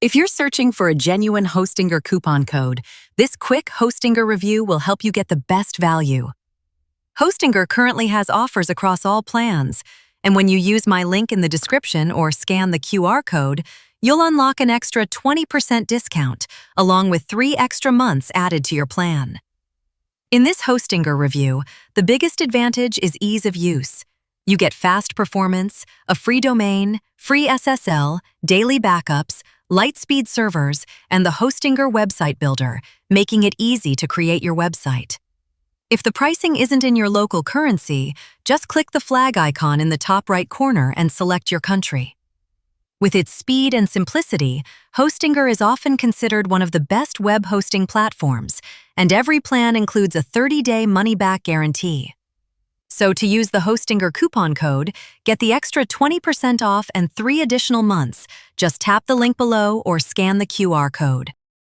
If you're searching for a genuine Hostinger coupon code, this quick Hostinger review will help you get the best value. Hostinger currently has offers across all plans, and when you use my link in the description or scan the QR code, you'll unlock an extra 20% discount, along with 3 extra months added to your plan. In this Hostinger review, the biggest advantage is ease of use. You get fast performance, a free domain, free SSL, daily backups, Lightspeed servers, and the Hostinger website builder, making it easy to create your website. If the pricing isn't in your local currency, just click the flag icon in the top right corner and select your country. With its speed and simplicity, Hostinger is often considered one of the best web hosting platforms, and every plan includes a 30-day money-back guarantee. So to use the Hostinger coupon code, get the extra 20% off and 3 additional months. Just tap the link below or scan the QR code.